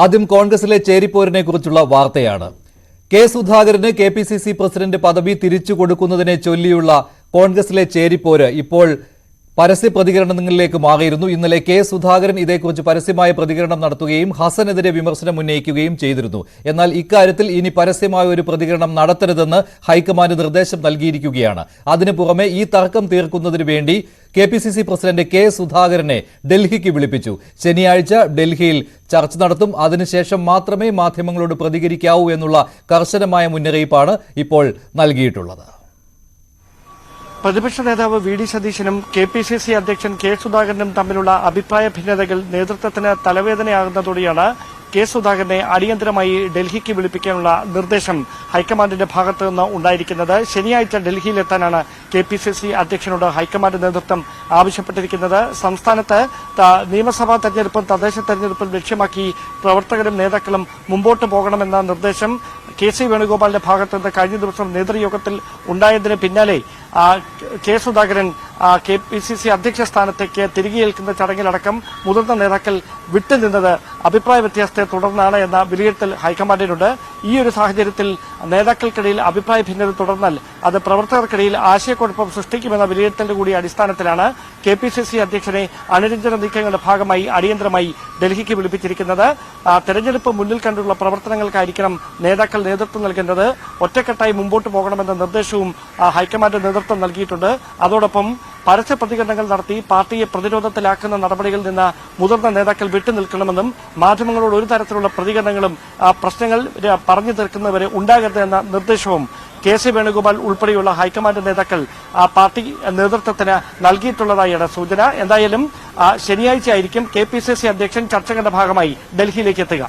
ആദ്യം കോൺഗ്രസിലെ ചേരിപ്പോരിനെ കുറിച്ചുള്ള വാർത്തയാണ്. കെ സുധാകരന് KPCC പ്രസിഡന്റ് പദവി തിരിച്ചു കൊടുക്കുന്നതിനെ ചൊല്ലിയുള്ള കോൺഗ്രസിലെ ചേരിപ്പോര് ഇപ്പോൾ പരസ്യ പ്രതികരണങ്ങളിലേക്ക് മാറിയിരുന്നു. ഇന്നലെ കെ സുധാകരൻ ഇതേക്കുറിച്ച് പരസ്യമായ പ്രതികരണം നടത്തുകയും ഹസനെതിരെ വിമർശനം ഉന്നയിക്കുകയും ചെയ്തിരുന്നു. എന്നാൽ ഇക്കാര്യത്തിൽ ഇനി പരസ്യമായ ഒരു പ്രതികരണം നടത്തരുതെന്ന് ഹൈക്കമാൻഡ് നിർദ്ദേശം നൽകിയിരിക്കുകയാണ്. അതിനു പുറമെ ഈ തർക്കം തീർക്കുന്നതിന് വേണ്ടി KPCC പ്രസിഡന്റ് കെ സുധാകരനെ ഡൽഹിക്ക് വിളിപ്പിച്ചു. ശനിയാഴ്ച ഡൽഹിയിൽ ചർച്ച നടത്തും. അതിനുശേഷം മാത്രമേ മാധ്യമങ്ങളോട് പ്രതികരിക്കാവൂ എന്നുള്ള കർശനമായ മുന്നറിയിപ്പാണ് ഇപ്പോൾ നൽകിയിട്ടുള്ളത്. പ്രതിപക്ഷ നേതാവ് വി ഡി സതീശനും KPCC അധ്യക്ഷൻ കെ സുധാകരനും തമ്മിലുള്ള അഭിപ്രായ ഭിന്നതകൾ നേതൃത്വത്തിന് തലവേദനയാകുന്നതോടെയാണ് കെ സുധാകരനെ അടിയന്തരമായി ഡൽഹിക്ക് വിളിപ്പിക്കാനുള്ള നിർദ്ദേശം ഹൈക്കമാൻഡിന്റെ ഭാഗത്തു നിന്ന് ഉണ്ടായിരിക്കുന്നത്. ശനിയാഴ്ച ഡൽഹിയിലെത്താനാണ് KPCC അധ്യക്ഷനോട് ഹൈക്കമാൻഡ് നേതൃത്വം ആവശ്യപ്പെട്ടിരിക്കുന്നത്. സംസ്ഥാനത്ത് നിയമസഭാ തെരഞ്ഞെടുപ്പും തദ്ദേശ തെരഞ്ഞെടുപ്പും ലക്ഷ്യമാക്കി പ്രവർത്തകരും നേതാക്കളും മുമ്പോട്ട് പോകണമെന്ന നിർദ്ദേശം KC വേണുഗോപാലിന്റെ ഭാഗത്തുനിന്ന് കഴിഞ്ഞ ദിവസം നേതൃയോഗത്തിൽ ഉണ്ടായതിന് പിന്നാലെ കെ സുധാകരൻ KPCC അധ്യക്ഷ സ്ഥാനത്തേക്ക് തിരികെ ഏൽക്കുന്ന ചടങ്ങിലടക്കം മുതിർന്ന നേതാക്കൾ വിട്ടുനിന്നത് അഭിപ്രായ വ്യത്യാസത്തെ തുടർന്നാണ് എന്ന വിലയിരുത്തൽ ഹൈക്കമാൻഡിനുണ്ട്. ഈ ഒരു സാഹചര്യത്തിൽ നേതാക്കൾക്കിടയിൽ അഭിപ്രായ ഭിന്നത തുടർന്നാൽ അത് പ്രവർത്തകർക്കിടയിൽ ആശയക്കുഴപ്പം സൃഷ്ടിക്കുമെന്ന വിലയിരുത്തലിന്റെ കൂടി അടിസ്ഥാനത്തിലാണ് KPCC അധ്യക്ഷനെ അനുരഞ്ജന നീക്കങ്ങളുടെ ഭാഗമായി അടിയന്തരമായി ഡൽഹിക്ക് വിളിപ്പിച്ചിരിക്കുന്നത്. തെരഞ്ഞെടുപ്പ് മുന്നിൽ കണ്ടുള്ള പ്രവർത്തനങ്ങൾക്കായിരിക്കണം നേതാക്കൾ നേതൃത്വം നൽകേണ്ടത്. ഒറ്റക്കെട്ടായി മുമ്പോട്ട് പോകണമെന്ന നിർദ്ദേശവും ഹൈക്കമാൻഡ് നേതൃത്വം നൽകിയിട്ടുണ്ട്. അതോടൊപ്പം പരസ്യ പ്രതികരണങ്ങൾ നടത്തി പാർട്ടിയെ പ്രതിരോധത്തിലാക്കുന്ന നടപടികളിൽ നിന്ന് മുതിർന്ന നേതാക്കൾ വിട്ടുനിൽക്കണമെന്നും മാധ്യമങ്ങളോട് ഒരു തരത്തിലുള്ള പ്രതികരണങ്ങളും പ്രശ്നങ്ങൾ പറഞ്ഞു തീർക്കുന്നവരെ ഉണ്ടാകരുത് എന്ന നിർദ്ദേശവും KC വേണുഗോപാൽ ഉൾപ്പെടെയുള്ള ഹൈക്കമാൻഡ് നേതാക്കൾ പാർട്ടി നേതൃത്വത്തിന് നൽകിയിട്ടുള്ളതായാണ് സൂചന. എന്തായാലും ശനിയാഴ്ചയായിരിക്കും KPCC അധ്യക്ഷൻ ചർച്ചകളുടെ ഭാഗമായി ഡൽഹിയിലേക്ക് എത്തുക.